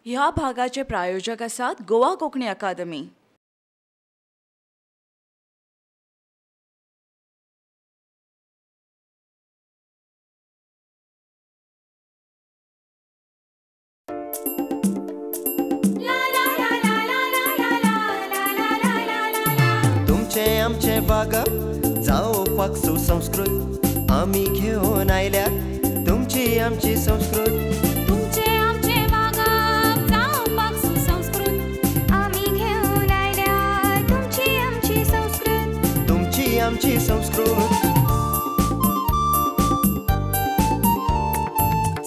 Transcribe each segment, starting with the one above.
ह्या भागाचे प्रायोजक आसात गोवा कोंकणी अकादमी। तुमचे आमचे वागप जावपाक सुसंस्कृत आमी घेवन आयल्यात तुमची आमची संस्कृत। तुमचे आमचे वागप जावपाक सुसंस्कृत आमी घेवन आयल्यात तुमची आमची संस्कृत। तुमची आमची संस्कृत।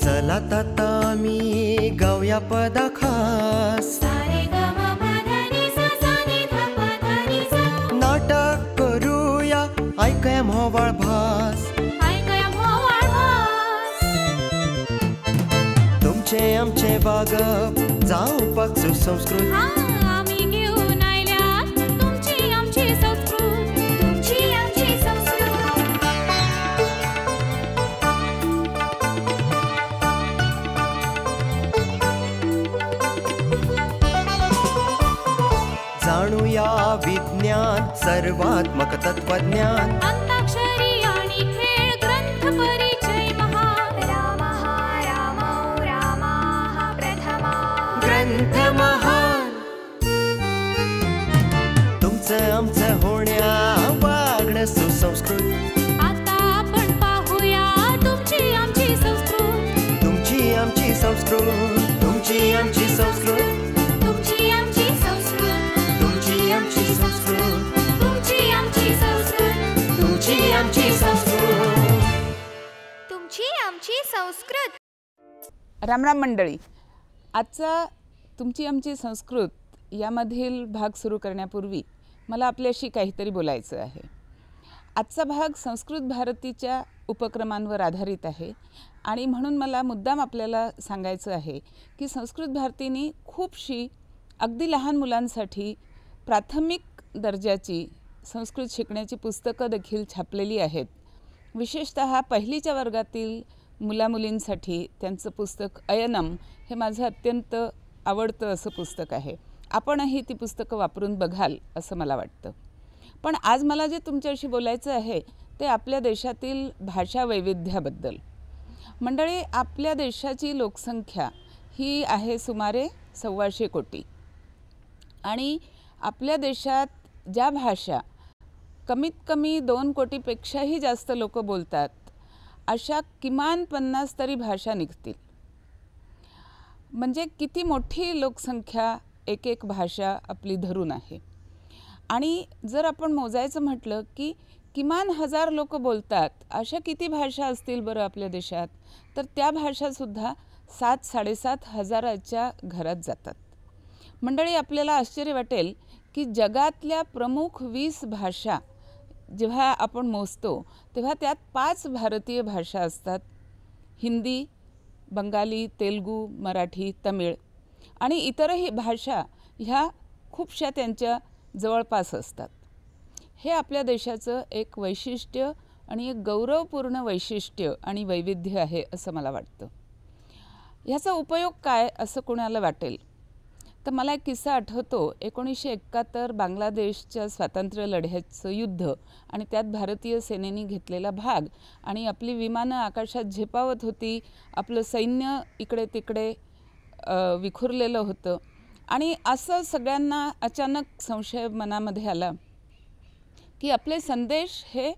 चलात आतां आमी गावया पदां खास। नाटक करूया ऐकया म्होवाळ भास। तुमचे आमचे वागप जावपाक सुसंस्कृत आमी घेवन आयल्यात तुमची आमची संस्कृत। तुमची आमची संस्कृत। जाणूया विज्ञान सर्वात्मक तत्वज्ञान। अंताक्षरी आणि खेळ ग्रंथ परिचय महान। रामो रामा प्रथमा ग्रंथ महान। तुमचं आमचं होण्या वागणं सुसंस्कृत। आता आपण पाहूया तुमची आमची संस्कृत। तुमची आमची संस्कृत। तुमची आमची संस्कृत। तुमची आमची संस्कृत। तुमची आमची संस्कृत। तुमची आमची संस्कृत। तुमची आमची संस्कृत। तुमची आमची संस्कृत। राम राम मंडळी, आजचा तुमची आमची संस्कृत यामधील भाग सुरू करण्यापूर्वी मला आपल्याशी काहीतरी बोलायचं आहे। आजचा भाग संस्कृत भारतीच्या उपक्रमांवर आधारित आहे आणि म्हणून मला मुद्दाम आपल्याला सांगायचं आहे की संस्कृत भारतीने खूपशी अगदी लहान मुलांसाठी प्राथमिक दर्जाची संस्कृत शिकण्याची पुस्तकं देखील छापलेली आहेत। विशेषतः पहिलीच्या वर्गातील मुलामुलींसाठी त्यांचं पुस्तक अयनम हे माझं अत्यंत आवडतं असं पुस्तक आहे। आपणही ती पुस्तकं वापरून बघाल असं मला वाटतं। पण आज मला जे तुमच्याशी बोलायचं आहे ते आपल्या देशातील भाषा वैविध्याबद्दल। मंडळी, आपल्या देशाची लोकसंख्या ही आहे सुमारे 125 कोटी आणि आपल्या देशात ज्या भाषा कमीत कमी 2 कोटीपेक्षाही जास्त लोक बोलतात अशा किमान 50 तरी भाषा निघतील। म्हणजे किती मोठी लोकसंख्या एक एक भाषा आपली धरून आहे। आणि जर आपण मोजायचं म्हटलं की किमान 1000 लोक बोलतात अशा किती भाषा असतील बरं आपल्या देशात, तर त्या भाषासुद्धा 7-7.5 हजाराच्या घरात जातात। मंडळी, आपल्याला आश्चर्य वाटेल की जगातल्या प्रमुख 20 भाषा जेव्हा आपण मोजतो तेव्हा त्यात 5 भारतीय भाषा असतात: हिंदी, बंगाली, तेलुगू, मराठी, तमिळ आणि इतरही भाषा ह्या खूपशा त्यांच्या जवळपास असतात। हे आपल्या देशाचं एक वैशिष्ट्य आणि एक गौरवपूर्ण वैशिष्ट्य आणि वैविध्य आहे असं मला वाटतं। ह्याचा उपयोग काय असं कोणाला वाटेल तर मला एक किस्सा आठवतो। 1971 बांगलादेशच्या स्वातंत्र्य लढ्याचं युद्ध आणि त्यात भारतीय सेनेने घेतलेला भाग आणि आपली विमानं आकाशात झेपावत होती, आपलं सैन्य इकडे तिकडे विखुरलेलं होतं आणि असं सगळ्यांना अचानक संशय मनामध्ये आला की आपले संदेश हे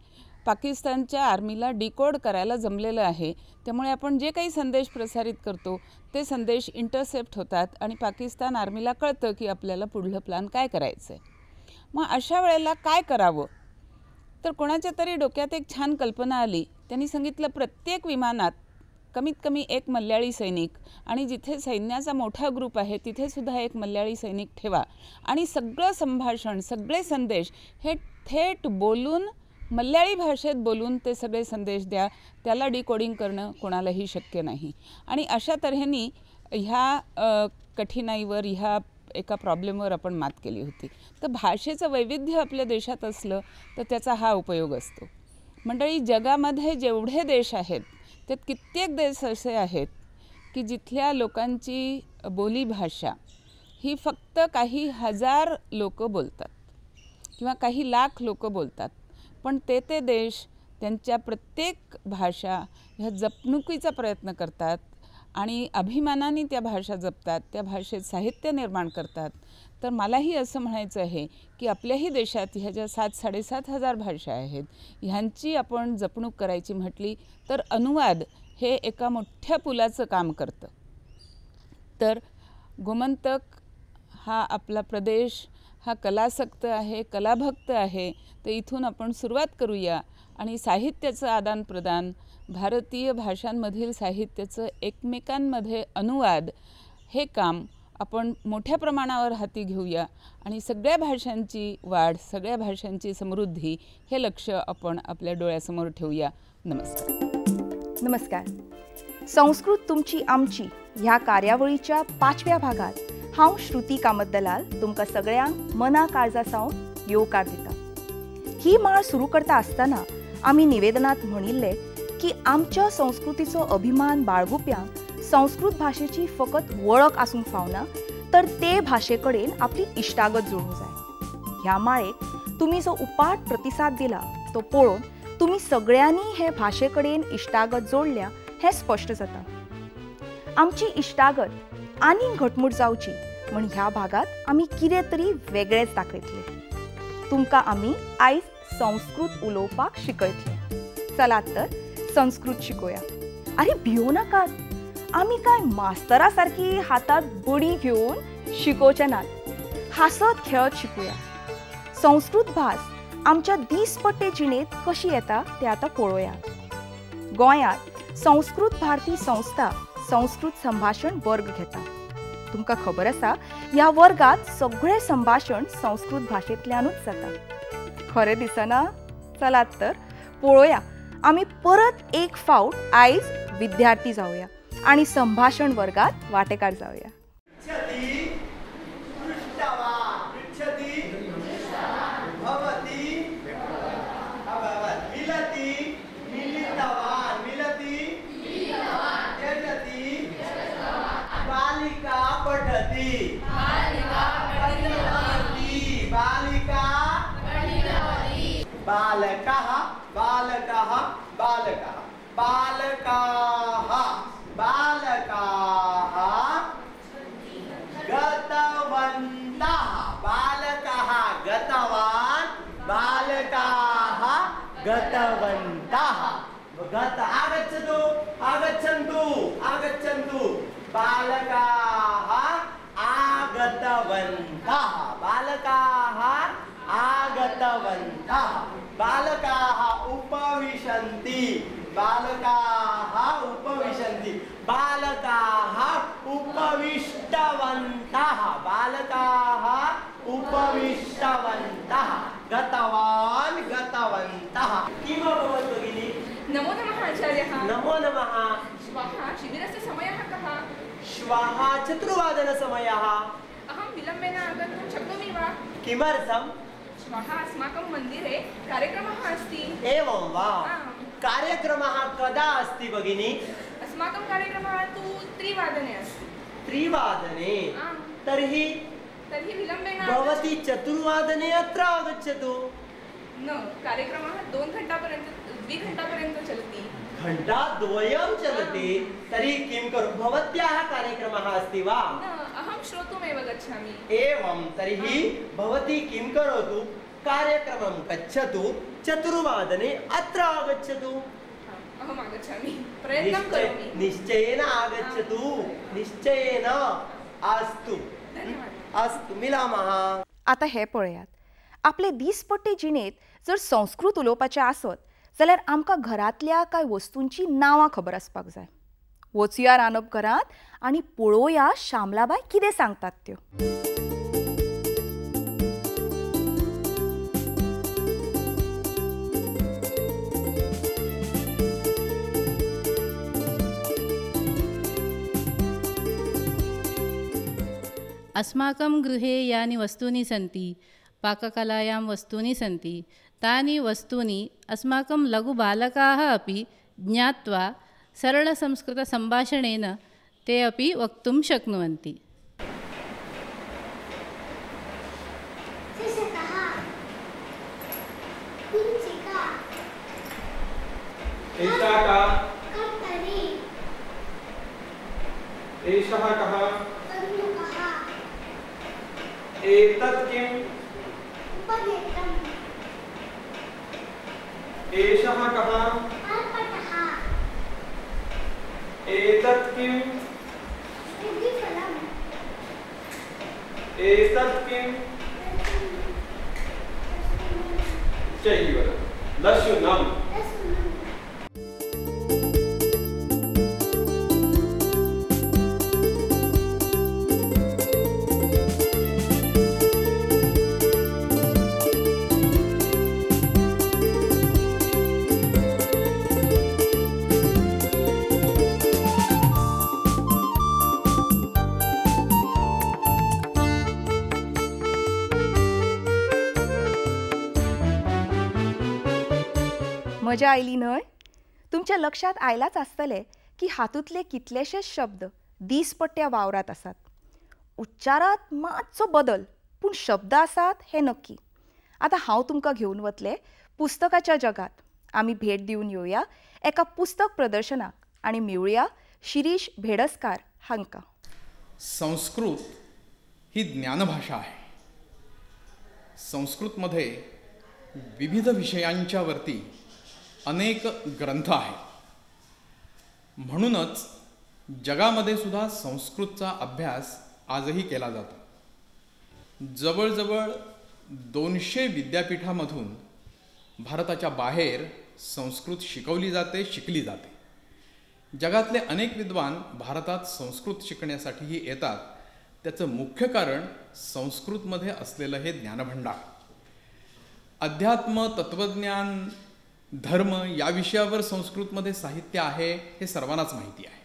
पाकिस्तानच्या आर्मीला डिकोड करायला जमलेलं आहे। त्यामुळे आपण जे काही संदेश प्रसारित करतो ते संदेश इंटरसेप्ट होतात आणि पाकिस्तान आर्मीला कळतं की आपल्याला पुढलं प्लॅन काय करायचं आहे। मग अशा वेळेला काय करावं तर कोणाच्या तरी डोक्यात एक छान कल्पना आली। त्यांनी सांगितलं, प्रत्येक विमानात कमीत कमी एक मल्याळी सैनिक आणि जिथे सैन्याचा मोठा ग्रुप आहे तिथे सुद्धा एक मल्याळी सैनिक ठेवा आणि सगळं संभाषण, सगळे संदेश हे थेट बोलून, मल्याळी भाषेत बोलून ते सगळे संदेश द्या। त्याला डिकोडिंग करणं कोणालाही शक्य नाही। आणि अशा तऱ्हेने ह्या कठीणाईवर, ह्या एका प्रॉब्लेमवर आपण मात केली होती। तर भाषेचं वैविध्य आपल्या देशात असलं तर त्याचा हा उपयोग असतो। मंडळी, जगामध्ये जेवढे देश आहेत त्यात कित्येक देश असे आहेत की जिथल्या लोकांची बोलीभाषा ही फक्त काही हजार लोक बोलतात किंवा काही लाख लोक बोलतात, पण ते देश त्यांच्या प्रत्येक भाषा ह्या जपणुकीचा प्रयत्न करतात आणि अभिमानाने त्या भाषा जपतात, त्या भाषेत साहित्य निर्माण करतात. तर मलाही असं म्हणायचं आहे की आपल्याही देशात ह्या ज्या 7,000-7,500 भाषा आहेत ह्यांची आपण जपणूक करायची म्हटली तर अनुवाद हे एका मोठ्या पुलाचं काम करतं. तर गोमंतक हा आपला प्रदेश हा कलासक्त आहे, कलाभक्त आहे. तर इथून आपण सुरुवात करूया आणि साहित्याचं आदानप्रदान, भारतीय भाषांमधील साहित्याचं एकमेकांमध्ये अनुवाद हे काम आपण मोठ्या प्रमाणावर हाती घेऊया आणि सगळ्या भाषांची वाढ, सगळ्या भाषांची समृद्धी हे लक्ष आपण आपल्या डोळ्यासमोर ठेवूया. नमस्कार. नमस्कार. संस्कृत तुमची आमची ह्या कार्यावळीच्या 5व्या भागात हांव श्रुती कामत दलाल तुमकां सगळ्यांक मना काळजा सावन येवकार दिता. ही माळ सुरू करता आसतना आमी निवेदनात म्हणिल्ले की आमच्या संस्कृतीचो अभिमान बाळगुप्यांक संस्कृत भाषेची फकत वळख आसूंक फावना, तर ते भाशे कडेन आपली इश्टागत जोडूंक जाय. ह्या माळेक तुमी जो उपाट प्रतिसाद दिला तो पळोवन तुमी सगळ्यांनी हे भाशे कडेन इश्टागत जोडल्या हें स्पश्ट जाता. आमची इश्टागत आनीक घटमूट जावची म्हण ह्या भागात आमी कितें तरी वेगळेंच दाखयतले. तुमकां आमी आयज संस्कृत उलोवपाक शिकयतले. चलात तर संस्कृत शिकोया. अरे भियो नाकात, आमी काय मास्तरा सारकी हातात बडी घेवन शिकोवचे नात. हासत खेळत शिकुया. संस्कृत भास आमच्या दिसपट्टे जिणेंत कशी येता तें आतां पळोवया. गोंयांत संस्कृत भारती संस्था संस्कृत संभाषण वर्ग घेता. तुमकां खबर आसा ह्या वर्गात सगळे संभाषण संस्कृत भाशेंतल्यानूच जाता. खरें दिसना? चलात तर पळोवया. आमी परत एक फावट आयज विद्यार्थी जावया आणि संभाषण वर्गात वांटेकार जावया. बालकः बालकः बालकः बालकाः बालकाः गतवन्तः बालकः गतवान् बालकाः गतवन्तः गत आगच्छतु आगच्छन्तु आगच्छन्तु बालकाः आगतवन्तः बालकाः आगतवन्तः बालकाः उपविशन्ति बालकाः उपविशन्ति बालकाः उपविष्टवन्तः बालकाः उपविष्टवन्तः गतवान् गतवन्तः. किम् अभवत् भगिनी? नमो नमः आचार्यः. नमो नमः. श्वः शिबिरस्य समयः कः? श्वः 4:00 समयः. अहं विलम्बेन आगन्तुं शक्नोमि वा? किमर्थम्? श्वः अस्माकं मन्दिरे कार्यक्रमः अस्ति. एवं वा? कार्यक्रमः कदा अस्ति भगिनी? अस्माकं कार्यक्रमः तु 3:00 अस्ति. 3:00? तर्हि विलम्बेन भवती 4:00 अत्र आगच्छतु. न कार्यक्रमः 2 घण्टापर्यन्तं चलति. घण्टाद्वयं चलति. तर्हि किं करोमि? भवत्याः कार्यक्रमः अस्ति वा? न, अहं श्रोतुमेव गच्छामि. एवं तर्हि भवती किं करोतु? कार्यक्रमं गच्छतु, 4:00 अत्र आगच्छतु. अहम् आगच्छामि, प्रयत्नं करोमि. निश्चयेन आगच्छतु, निश्चयेन. अस्तु अस्तु, मिलामः. आता हे पळयात. आपले दिसपट्टे जिणेंत जर संस्कृत उलोवपाचें आसत जाल्यार आमकां घरांतल्या कांय वस्तूंची नांवां खबर आसपाक जाय. वचुया रांदप घरांत आनी पळोवया श्यामलाबाई कितें सांगतात त्यो. अस्माकं गृहे यानि वस्तूनि सन्ति, पाककलायां वस्तूनि सन्ति, तानि वस्तूनि अस्माकं लघुबालकाः अपि ज्ञात्वा सरलसंस्कृतसम्भाषणेन ते अपि वक्तुं शक्नुवन्ति। एषा का? एषः कः? एतत् किम्? एषः कः? एतत् किम्? एतत् किम्? चैव लशुनम्। मजा आयली न्हय? तुमच्या लक्षात आयलाच आसतलें की हातूंतले कितलेशेच शब्द दिसपट्ट्या वावरात आसात. उच्चारात मातसो बदल, पूण शब्द आसात हें नक्की. आतां हांव तुमकां घेवन वतलें पुस्तकाच्या जगात. आमी भेट दिवन येवया एका पुस्तक प्रदर्शनाक आनी मेळुया शिरीष भेडसकार हांकां. संस्कृत ही ज्ञानभाषा आहे. संस्कृतमध्ये विविध विषयांच्या वरती अनेक ग्रंथ आहेत. म्हणूनच जगामध्ये सुद्धा संस्कृतचा अभ्यास आजही केला जातो. जवळजवळ 200 विद्यापीठामधून भारताच्या बाहेर संस्कृत शिकवली जाते, शिकली जाते. जगातले अनेक विद्वान भारतात संस्कृत शिकण्यासाठीही येतात. त्याचं मुख्य कारण संस्कृतमध्ये असलेलं हे ज्ञानभंडार. अध्यात्म, तत्त्वज्ञान, धर्म या विषयावर संस्कृतमध्ये साहित्य आहे हे सर्वांनाच माहिती आहे.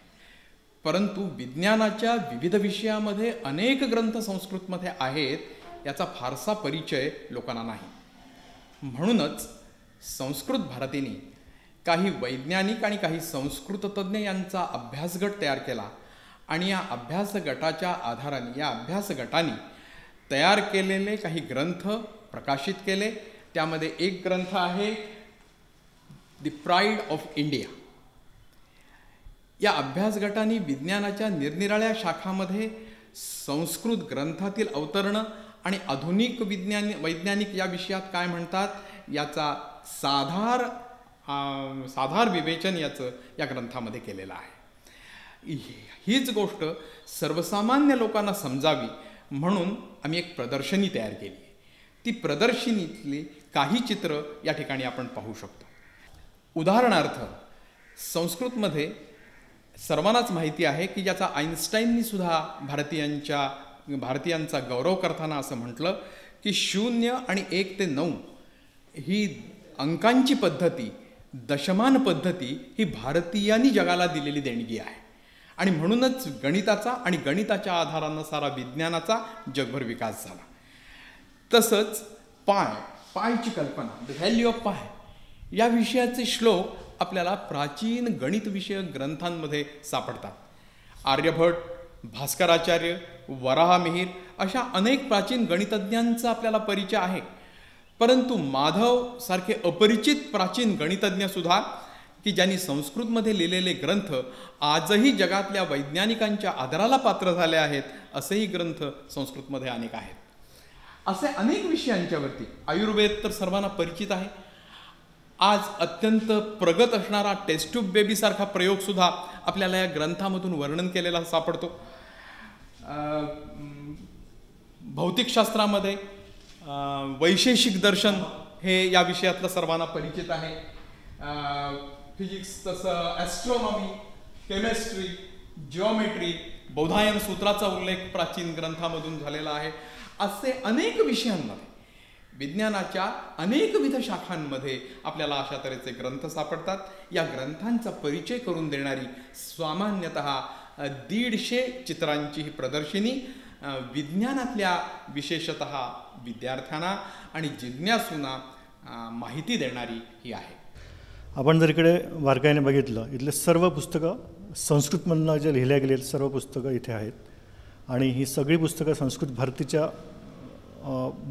परंतु विज्ञानाच्या विविध विषयामध्ये अनेक ग्रंथ संस्कृतमध्ये आहेत याचा फारसा परिचय लोकांना नाही. म्हणूनच संस्कृत भारतीने काही वैज्ञानिक आणि काही संस्कृत तज्ज्ञ यांचा अभ्यासगट तयार केला आणि या अभ्यास गटाच्या आधाराने या अभ्यास गटाने तयार केलेले काही ग्रंथ प्रकाशित केले. त्यामध्ये एक ग्रंथ आहे द प्राईड ऑफ इंडिया. या अभ्यास गटाने विज्ञानाच्या निरनिराळ्या शाखामध्ये संस्कृत ग्रंथातील अवतरणं आणि आधुनिक वैज्ञानिक या विषयात काय म्हणतात याचा साधार विवेचन या ग्रंथामध्ये केलेलं आहे. हीच गोष्ट सर्वसामान्य लोकांना समजावी म्हणून आम्ही एक प्रदर्शनी तयार केली आहे. ती प्रदर्शनीतली काही चित्र या ठिकाणी आपण पाहू शकतो. उदाहरणार्थ संस्कृतमध्ये सर्वांनाच माहिती आहे की ज्याचा आईन्स्टाईननी सुद्धा भारतीयांचा गौरव करताना असं म्हटलं की 0 आणि 1 ते 9 ही अंकांची पद्धती, दशमान पद्धती ही भारतीयांनी जगाला दिलेली देणगी आहे. आणि म्हणूनच गणिताचा आणि गणिताच्या आधारानं सारा विज्ञानाचा जगभर विकास झाला. तसंच पायची कल्पना, द व्हॅल्यू ऑफ पाय या विषयाचे श्लोक आपल्याला प्राचीन गणित विषयक ग्रंथांमध्ये सापडतात. आर्यभट, भास्कराचार्य, वराहमिहिर अशा अनेक प्राचीन गणितज्ञांचा आपल्याला परिचय आहे. परंतु माधव सारखे अपरिचित प्राचीन गणितज्ञ सुद्धा की ज्यांनी संस्कृतमध्ये लिहिलेले ग्रंथ आजही जगातल्या वैज्ञानिकांच्या आदराला पात्र झाले आहेत, असेही ग्रंथ संस्कृतमध्ये अनेक आहेत. असे अनेक विषयांच्यावरती आयुर्वेद तर सर्वांना परिचित आहे. आज अत्यंत प्रगत असणारा टेस्ट ट्यूब बेबी सारखा प्रयोग सुद्धा आपल्याला या ग्रंथामधून वर्णन केलेला सापडतो. भौतिकशास्त्रामध्ये वैशेषिक दर्शन हे या विषयातलं सर्वांना परिचित आहे. फिजिक्स तसं ॲस्ट्रॉनॉमी, केमिस्ट्री, जिओमेट्री, बौधायन सूत्राचा उल्लेख प्राचीन ग्रंथामधून झालेला आहे. असे अनेक विषयांमध्ये विज्ञानाच्या अनेकविध शाखांमध्ये आपल्याला अशा तऱ्हेचे ग्रंथ सापडतात. या ग्रंथांचा परिचय करून देणारी सामान्यतः 150 चित्रांची ही प्रदर्शनी विज्ञानातल्या विशेषतः विद्यार्थ्यांना आणि जिज्ञासूंना माहिती देणारी ही आहे. आपण जर इकडे बारकाईने बघितलं, इथले सर्व पुस्तकं संस्कृतमधनं जे लिहिल्या गेली आहेत सर्व पुस्तकं इथे आहेत. आणि ही सगळी पुस्तकं संस्कृत भारतीच्या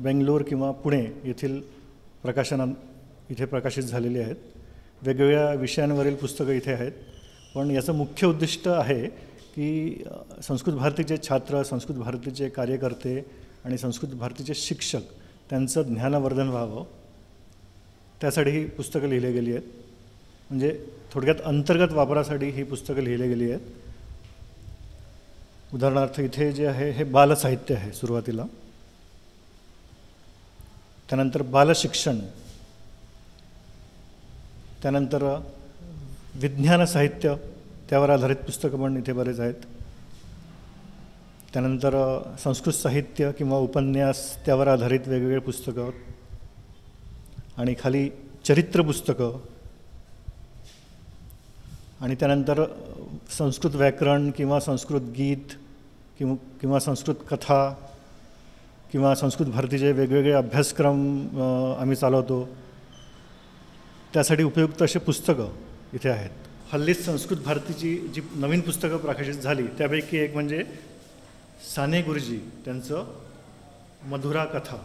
बेंगलोर किंवा पुणे येथील इथे प्रकाशित झालेली आहेत. वेगवेगळ्या विषयांवरील पुस्तकं इथे आहेत. पण याचं मुख्य उद्दिष्ट आहे की संस्कृत भारतीचे छात्र, संस्कृत भारतीचे कार्यकर्ते आणि संस्कृत भारतीचे शिक्षक त्यांचं ज्ञानवर्धन व्हावं, त्यासाठी ही पुस्तकं लिहिली गेली आहेत. म्हणजे थोडक्यात अंतर्गत वापरासाठी ही पुस्तकं लिहिली गेली आहेत. उदाहरणार्थ इथे जे आहे हे बालसाहित्य आहे सुरुवातीला, त्यानंतर बालशिक्षण, त्यानंतर विज्ञान साहित्य त्यावर आधारित पुस्तकं पण इथे बरेच आहेत. त्यानंतर संस्कृत साहित्य किंवा उपन्यास त्यावर आधारित वेगवेगळे पुस्तकं, आणि खाली चरित्र पुस्तकं, आणि त्यानंतर संस्कृत व्याकरण किंवा संस्कृत गीत किंवा संस्कृत कथा किंवा संस्कृत भारतीचे वेगवेगळे अभ्यासक्रम आम्ही चालवतो, त्यासाठी उपयुक्त असे पुस्तकं इथे आहेत. हल्लीच संस्कृत भारतीची जी नवीन पुस्तकं प्रकाशित झाली त्यापैकी एक म्हणजे साने गुरुजी त्यांचं मधुरा कथा,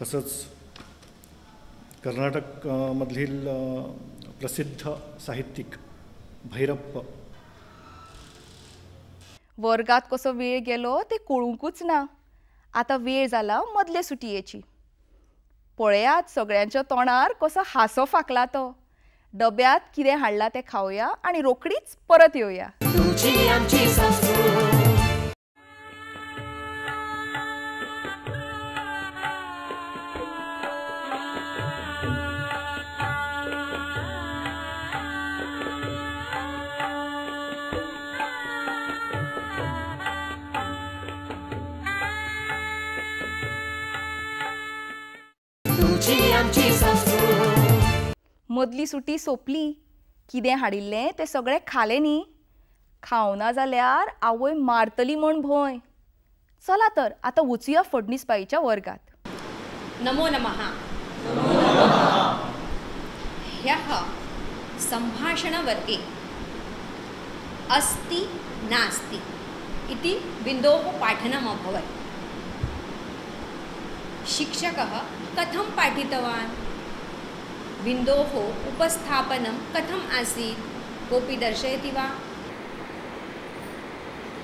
तसंच कर्नाटक मधील प्रसिद्ध साहित्यिक भैरप्पा. वर्गात कसो वेळ गेलो ते कळूंकूच ना. आता वेळ जाला मदले सुटयेची. पळयात सगळ्यांच्या तोंडार कसो हांसो फाकला तो. डब्यात कितें हाडला तें खावया आणि रोखडीच परत येवया. तुमची आमची संस्कृत. मदली सुटी सोंपली. कितें हाडिल्लें तें सगळें खालें न्ही. खावना जाल्यार आवय मारतली म्हूण भंय. चला तर आतां वचुया फडणीसबाईच्या वर्गात. नमो नमः. ह्यः सम्भाषणवर्गे अस्ति नास्ति इति बिन्दोः पाठनम् अभवत्. शिक्षकः कथं पाठितवान्, बिन्दोः उपस्थापनं कथम् आसीत्, कोऽपि दर्शयति वा?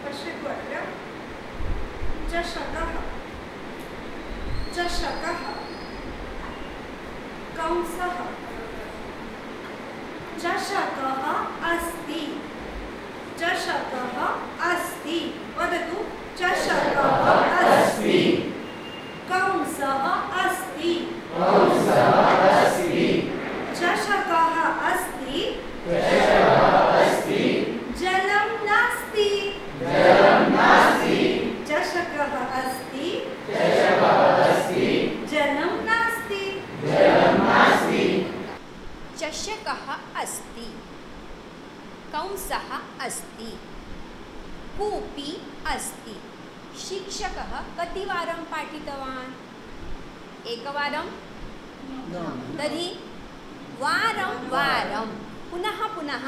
पश्यतु अत्र चषकः कंसः चषकः अस्ति वदतु. चषकः अस्ति, कंसः अस्ति, चषकः अस्ति, जलं नास्ति, चषकः अस्ति, जलं नास्ति. चषकः अस्ति, कंसः अस्ति, कूपी अस्ति. शिक्षकः कतिवारं पाठितवान्? एकवारं? तर्हि वारं वारं पुनः पुनः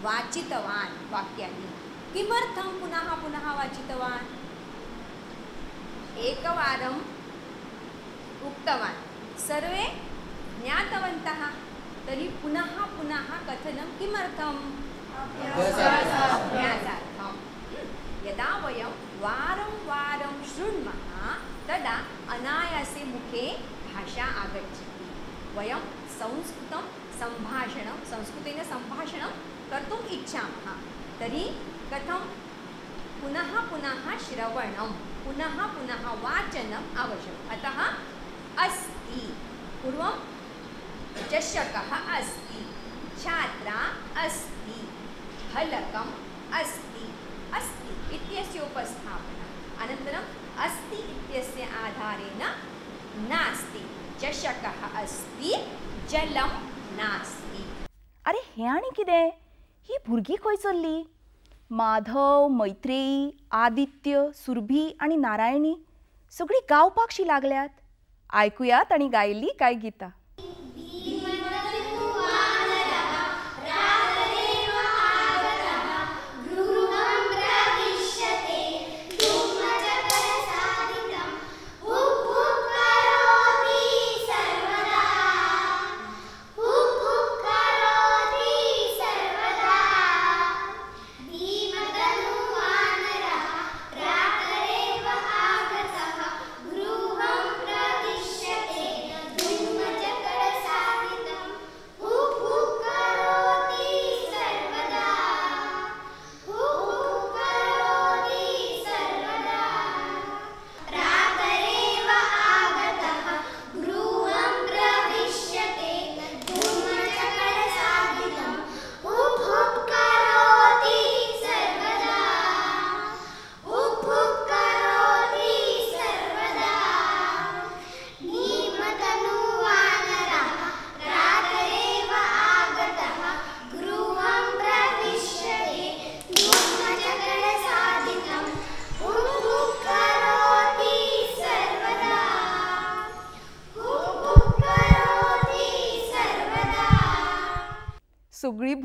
वाचितवान् वाक्यानि. किमर्थं पुनः पुनः वाचितवान्? एकवारम् उक्तवान्, सर्वे ज्ञातवन्तः. तर्हि पुनः पुनः कथनं किमर्थम्? अभ्यासार्थं. यदा वयं वारं वारं शृण्मः तदा अनायासे मुखे भाषा आगच्छति. वयं संस्कृतेन सम्भाषणं कर्तुम् इच्छामः. तर्हि कथं? पुनः पुनः श्रवणं, पुनः पुनः वाचनम् आवश्यकम्. अतः अस्ति. पूर्वं चषकः अस्ति, छात्रा अस्ति, फलकम् अस्ति. अस्ति इत्यस्य उपस्थापना. अनन्तरम् अस्ति इत्यस्य आधारेण नास्ति. चषकः अस्ति, जलं नास्ति. अरे हे आनी कितें? ही भुरगीं खंय चल्ली? माधव, मैत्रेयी, आदित्य, सुरभी आणि नारायणी सगळीं गावपाकशी लागल्यात. आयकुयात आनी गायिल्ली कांय गितां.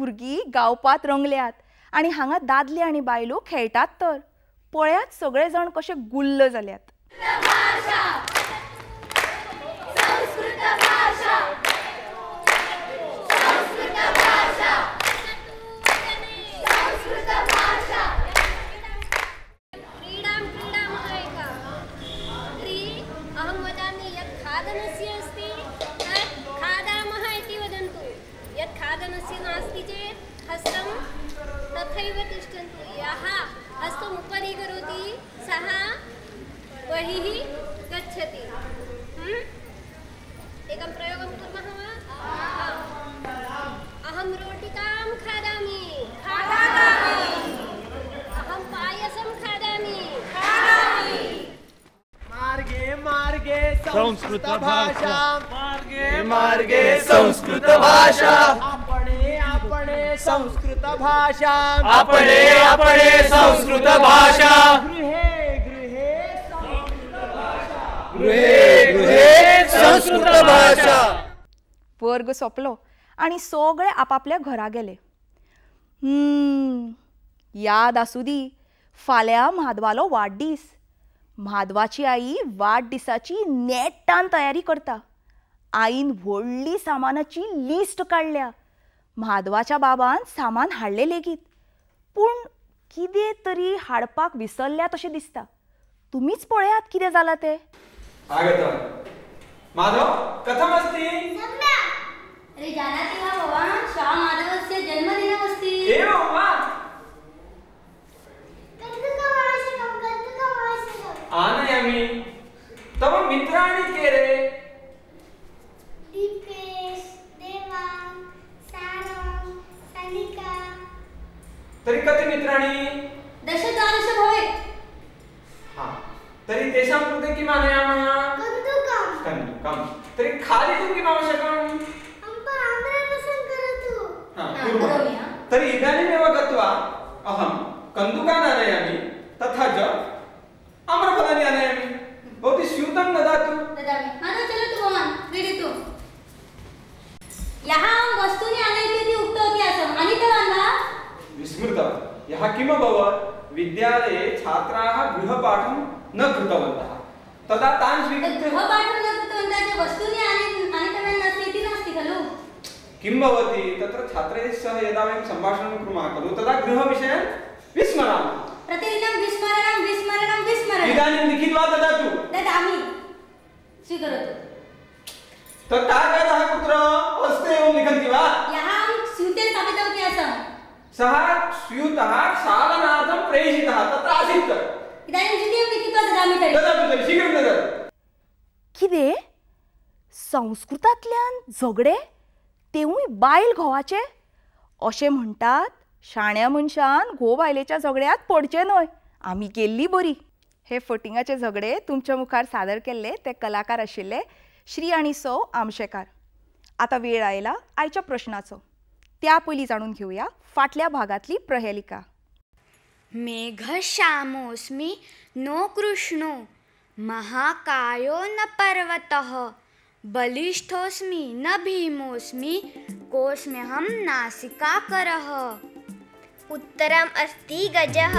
भुरगीं गावपात रंगल्यात आनी हांगा दादले आनी बायलो खेळटात तर पळयात सगळे जाण कशे गुल्ल जाल्यात. तथैव तिष्ठन्तु यः हस्तम् उपरि करोति सः बहिः गच्छति. एकं प्रयोगं कुर्मः वा? अहं रोटिकां खादामि. अहं पायसं खादामि. मार्गे मार्गे संस्कृत भाषा. मार्गे मार्गे संस्कृत भाषा. आपणे आपणे संस्कृत भाषा. आपणे आपणे संस्कृत भाषा. गृहे गृहे संस्कृत भाषा. गृहे गृहे संस्कृत भाषा. वर्ग सोंपलो आनी सगळे आपापल्या घरा गेले. याद आसूं दी, फाल्यां म्हादवालो वाडदीस. म्हादवाची आई वाडदिसाची नेटान तयारी करता. आईन व्हडली सामानाची लिस्ट काडल्या. म्हादवाच्या बाबान सामान हाडले लेगीत, पूण कितें तरी हाडपाक विसरल्या तशें दिसता. तुमीच पळयात कितें जालां तें. आगतम्. माधव कथमस्ति? अरे जानाति वा भवान्, श्वः माधवस्य जन्मदिनमस्ति. एवं वा? आनयामि. तव मित्राणि के रे? दीपेश, देवांग, सारंग, सनिका. तर्हि कति मित्राणि? 10-12 भवेत्. हा. तर्हि तेषां कृते किम् आनयामः? कन्दुकं. कन्दुकं. तर्हि खादितुं किम् आवश्यकम्? आम्ररसं करोतु. कुर्मः. तर्हि इदानीमेव गत्वा अहं कन्दुकान् आनयामि, तथा च आम्रफलानि आनयामि. भवती स्यूतं ददातु. ददामि. माधव चलतु भवान्, क्रीडतु. यः वस्तूनि आनयति इति उक्तवती आसम्, आनीतवान् वा? विस्मृतम्. यः किम् अभवत्? विद्यालये छात्राः गृहपाठं न कृतवन्तः. तदा तान् स्वीकृत्य गृहपाठं न कृतवन्तः च वस्तूनि आनीतवान् नास्ति इति नास्ति खलु? किं भवति? तत्र छात्रैः सह यदा वयं सम्भाषणं कुर्मः खलु, तदा गृहविषयान् विस्मरामः. प्रतिदिनं विस्मरणं विस्मरणं विस्मरणम्. इदानीं लिखित्वा ददातु. ददामि. स्वीकरोतु. तत् कागदः कुत्र? हस्ते एवं लिखन्ति वा? यः स्यूते स्थापितवती आसम्. सः स्यूतः क्षालनार्थं प्रेषितः तत्र आसीत्. इदानीं द्वितीयं लिखित्वा ददामि तर्हि. ददातु तर्हि, शीघ्रं ददातु. कितें? संस्कृतांतल्यान झगडे, तेवूय बायल घोवाचे? अशें म्हणटात शाण्या मनशान घोव बायलेच्या झगड्यात पडचें न्हय. आमी केल्ली बरी. हे फटिंगाचे झगडे तुमच्या मुखार सादर केल्ले ते कलाकार आशिल्ले श्री आनी सौ आमशेकार. आता वेळ आयला आयच्या प्रश्नाचो. त्या पयलीं जाणून घेवया फाटल्या भागातली प्रहेलिका. मेघश्यामोऽस्मि नो कृष्णो महाकायो न पर्वतः बलिष्ठोऽस्मि न भीमोऽस्मि कोऽस्म्यहं नासिकाकरः. उत्तरम् अस्ति गजः.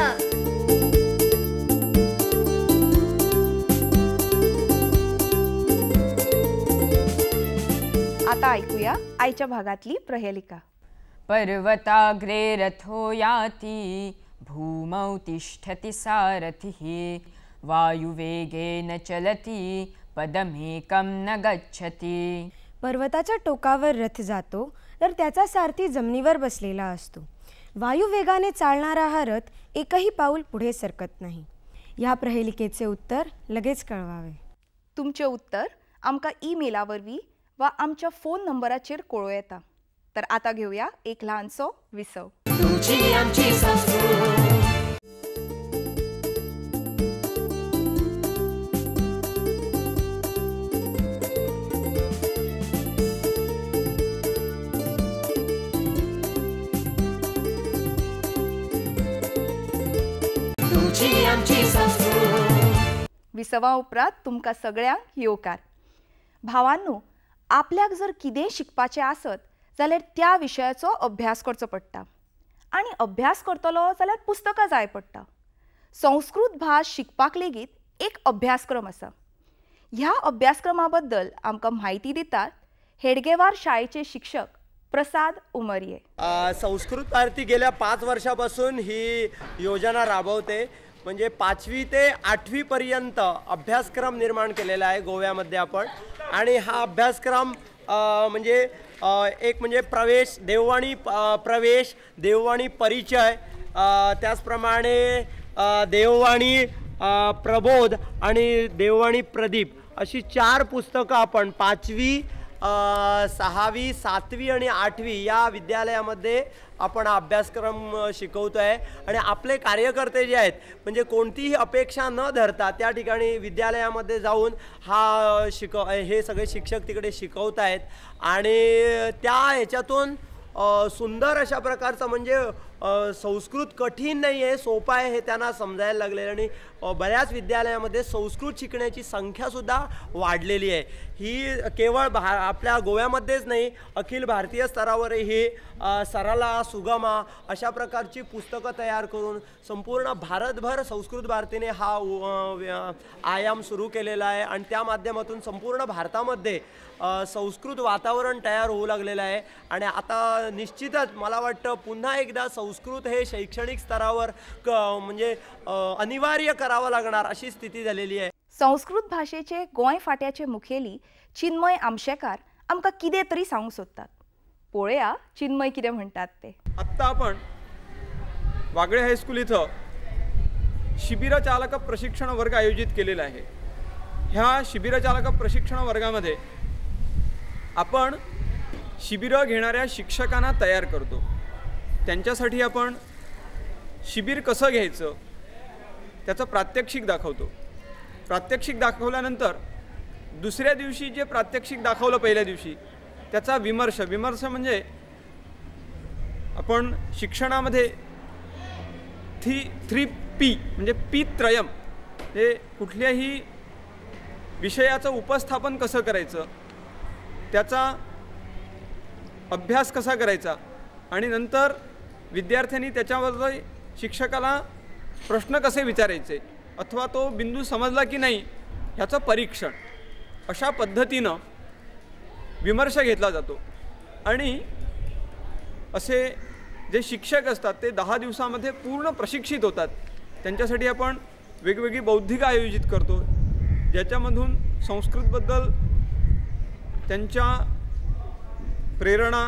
आता ऐकूया आयच्या भागातली प्रहेलिका. पर्वताग्रे रथो याति भूमौ तिष्ठति सारथिः वायुवेगेन चलति पदमेकं न गच्छति. पर्वताच्या टोकावर रथ जातो तर त्याचा सारथी जमिनीवर बसलेला असतो. वायुवेगाने चालणारा हा रथ एकही पाऊल पुढे सरकत नाही. या प्रहेलिकेचे उत्तर लगेच कळवावे. तुमचे उत्तर आमकां ईमेलावरवी वा आमच्या फोन नंबराचेर कळोव येता. तर आता घेऊया एक लहानसो विसव. तुमची आमची संस्कृती. विसवा उपरांत तुमकां सगळ्यांक येवकार. भावांनो, आपल्याक जर कितेंय शिकपाचें आसत जाल्यार त्या विशयाचो अभ्यास करचो पडटा आनी अभ्यास करतलो जाल्यार पुस्तकां जाय पडटा. संस्कृत भास शिकपाक लेगीत एक अभ्यासक्रम आसा. ह्या अभ्यासक्रमा बद्दल आमकां म्हायती दितात हेडगेवार शाळेचे शिक्षक प्रसाद उमरिये. संस्कृत भारती गेल्या 5 वर्षापासून ही योजना राबवते. म्हणजे 5वी ते 8वी पर्यंत अभ्यासक्रम निर्माण केलेला आहे गोव्यामध्ये आपण. आणि हा अभ्यासक्रम म्हणजे एक म्हणजे प्रवेश, देववाणी प्रवेश, देववाणी परिचय, त्याचप्रमाणे देववाणी प्रबोध आणि देववाणी प्रदीप अशी 4 पुस्तकं आपण 5वी, 6वी, 7वी आणि 8वी या विद्यालयामध्ये आपण अभ्यासक्रम शिकवतो आहे. आणि आपले कार्यकर्ते जे आहेत म्हणजे कोणतीही अपेक्षा न धरता त्या ठिकाणी विद्यालयामध्ये जाऊन हे सगळे शिक्षक तिकडे शिकवत आहेत. आणि त्या ह्याच्यातून सुंदर अशा प्रकारचं म्हणजे संस्कृत कठीण नाही आहे, सोपं आहे हे त्यांना समजायला लागले. आणि बऱ्याच विद्यालयामध्ये संस्कृत शिकण्याची संख्यासुद्धा वाढलेली आहे. ही केवळ आपल्या गोव्यामध्येच नाही, अखिल भारतीय स्तरावरही सरला, सुगमा अशा प्रकारची पुस्तकं तयार करून संपूर्ण भारतभर संस्कृत भारतीने हा आयाम सुरू केलेला आहे. आणि त्या माध्यमातून संपूर्ण भारतामध्ये संस्कृत वातावरण तयार होऊ लागलेलं आहे. आणि आता निश्चितच मला वाटतं पुन्हा एकदा संस्कृत हे शैक्षणिक स्तरावर म्हणजे अनिवार्य करावं लागणार अशी स्थिती झालेली आहे. संस्कृत भाषेचे गोंय फाट्याचे मुखेली चिन्मय आमशेकार आमकां कितें तरी सांगूंक सोदतात. पळया चिन्मय कितें म्हणटात ते. आत्ता आपण वागळे हायस्कूल इथं शिबिरचालक प्रशिक्षण वर्ग आयोजित केलेला आहे. ह्या शिबिरचालक प्रशिक्षण वर्गामध्ये आपण शिबिरं घेणाऱ्या शिक्षकांना तयार करतो. त्यांच्यासाठी आपण शिबिर कसं घ्यायचं त्याचं प्रात्यक्षिक दाखवतो. प्रात्यक्षिक दाखवल्यानंतर दुसऱ्या दिवशी जे प्रात्यक्षिक दाखवलं पहिल्या दिवशी त्याचा विमर्श म्हणजे आपण शिक्षणामध्ये 3P म्हणजे P-त्रयम हे कुठल्याही विषयाचं उपस्थापन कसं करायचं, त्याचा अभ्यास कसा करायचा आणि नंतर विद्यार्थ्यांनी त्याच्याबद्दल शिक्षकाला प्रश्न कसे विचारायचे अथवा तो बिंदू समजला की नाही ह्याचं परीक्षण अशा पद्धतीनं विमर्श घेतला जातो. आणि असे जे शिक्षक असतात ते 10 दिवसामध्ये पूर्ण प्रशिक्षित होतात. त्यांच्यासाठी आपण वेगवेगळी बौद्धिक आयोजित करतो ज्याच्यामधून संस्कृतबद्दल त्यांच्या प्रेरणा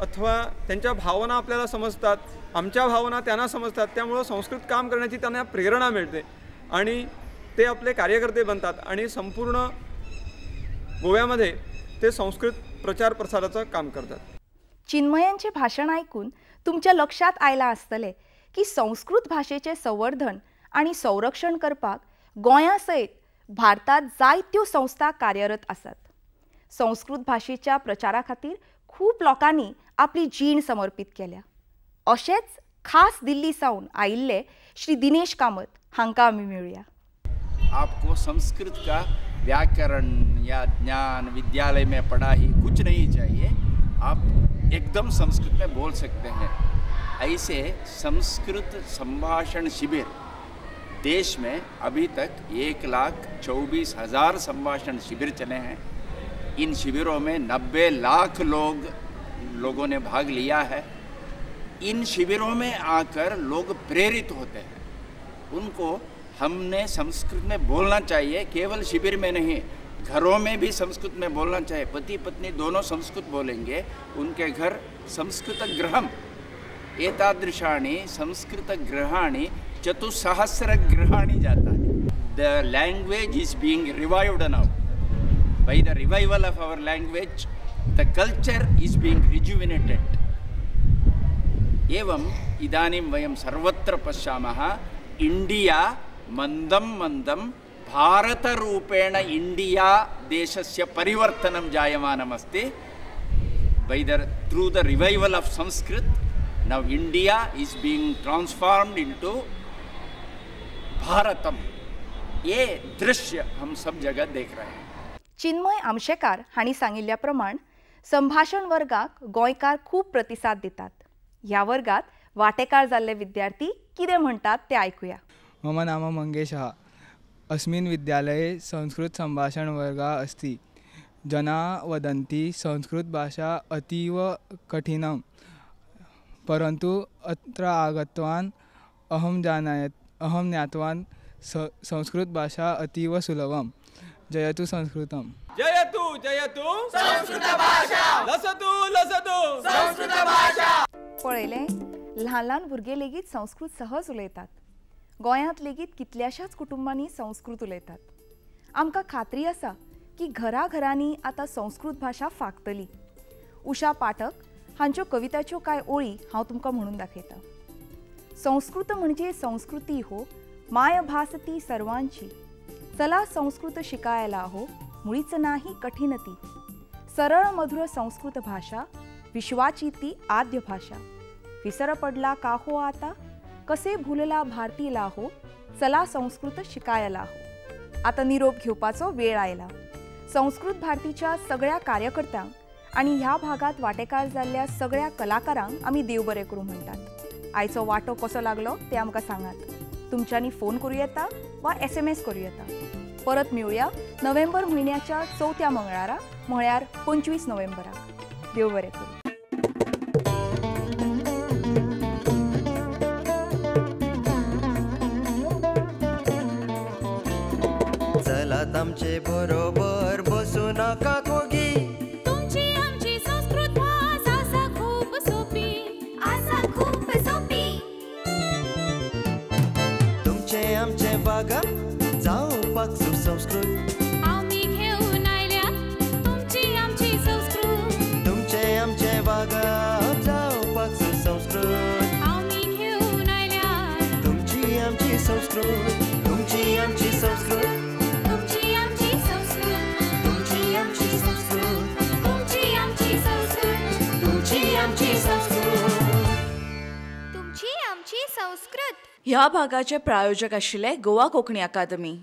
अथवा त्यांच्या भावना आपल्याला समजतात, आमच्या भावना त्यांना समजतात. त्यामुळं संस्कृत काम करण्याची त्यांना प्रेरणा मिळते आणि ते आपले कार्यकर्ते बनतात आणि संपूर्ण गोव्यामध्ये ते संस्कृत प्रचार प्रसाराचं काम करतात. चिन्मयांचे भाषण ऐकून तुमच्या लक्षात आयला आसतले की संस्कृत भाषेचे संवर्धन आणि संरक्षण करपाक गोंया सयत भारतात जायत्यो संस्था कार्यरत आसात. संस्कृत भाषेच्या प्रचारा खातीर खूप लोकांनी आपली जीण समर्पित केल्या. अशेच खास दिल्ली सावन आयिल्ले श्री दिनेश कामत हांकां आमी मेळुया. आपको संस्कृत का व्याकरण या ज्ञान विद्यालय में पढ़ाई कुछ नहीं चाहिए, आप एकदम संस्कृत में बोल सकते हैं. ऐसे संस्कृत संभाषण शिविर देश में अभी तक 1,24,000 संभाषण शिविर चले हैं. इन शिविरों में 90 लाख लोगों ने भाग लिया है. इन शिविरों में आकर लोग प्रेरित होते हैं. उनको हमने संस्कृत में बोलना चाहिए, केवल शिविर में नहीं, घरों में भी संस्कृत में बोलना चाहिए. पति पत्नी दोनों संस्कृत बोलेंगे, उनके घर संस्कृतगृहम एतादृशानि संस्कृतगृहाणि 4,000 जाता है. The language is being revived now. By the revival of our language, the culture is being rejuvenated. एवं इदानीं वयं सर्वत्र पश्यामः इंडिया मंदं मंदं भारतरूपेण इंडिया देशस्य परिवर्तनं जायमानमस्ति. Through the revival of Sanskrit, now India is being transformed into Bharatam. ये दृश्य हम सब जगह देख रहे हैं. चिन्मय आमशेकार हांणी सांगिल्ल्या प्रमाण संभाषण वर्गाक गोंयकार खूब प्रतिसाद दितात. ह्या वर्गात वांटेकार जाल्ले विद्यार्थी कितें म्हणटात ते आयकुया. मम नाम मंगेश. अस्मिन् विद्यालये संस्कृत संभाषण वर्गा अस्ति. जना वदन्ति संस्कृत भाषा अतीव कठिनं, परन्तु अत्र आगतवान् अहं ज्ञातवान् संस्कृत भाषा अतीव सुलभं. जयतु संस्कृतम्. जयतु जयतु संस्कृत भाषा. लसतु लसतु संस्कृत भाषा. पळयलें, ल्हान ल्हान भुरगे लेगीत संस्कृत सहज उलयतात. गोंयांत लेगीत कितल्याशाच कुटुंबांनी संस्कृत उलयतात. आमकां खात्री आसा की घराघरांनी आतां संस्कृत भाशा फागतली. उषा पाठक हांच्यो कविताच्यो कांय ओळी हांव तुमकां म्हणून दाखयतां. संस्कृत म्हणजे संस्कृती हो, माय भास ती सर्वांची. चला संस्कृत शिकायला हो, मुळीच नाही कठीण ती. सरळ मधुर संस्कृत भाषा, विश्वाची ती आद्य भाषा. विसर पडला का हो आता, कसे भुलला भारतीला हो, चला संस्कृत शिकायला हो. आता निरोप घेवपाचो वेळ आयला. संस्कृत भारतीच्या सगळ्या कार्यकर्त्यांक आणि ह्या भागात वांटेकार जाल्ल्या सगळ्या कलाकारांक आमी देव बरें करूं म्हणटात. आयचो वांटो कसो लागलो ते आमकां सांगात. तुमच्यांनी फोन करूं येता वा SMS करूं येता. परत मेळुया नोव्हेंबर म्हयन्याच्या 4थ्या मंगळारा, म्हळ्यार 25 नोव्हेंबराक. देव बरें करूं. चलात आमचे बरोबर बसू नका कोगी. तुमची आमची संस्कृत भास आसा खूप सोपी, आसा खूप सोपी. तुमचे आमचे वागा जावपाक सुसंस्कृत. आमी घेऊन आयल्या तुमची आमची संस्कृत. तुमचे आमचे वागा जावपाक सुसंस्कृत. आमी घेऊन आयल्या तुमची आमची संस्कृत. तुमची आमची संस्कृत. तुमची आमची संस्कृत. तुमची आमची संस्कृत. तुमची आमची संस्कृत. तुमची आमची संस्कृत. तुमची आमची संस्कृत. ह्या भागाचे प्रायोजक आशिल्ले गोवा कोंकणी अकादमी.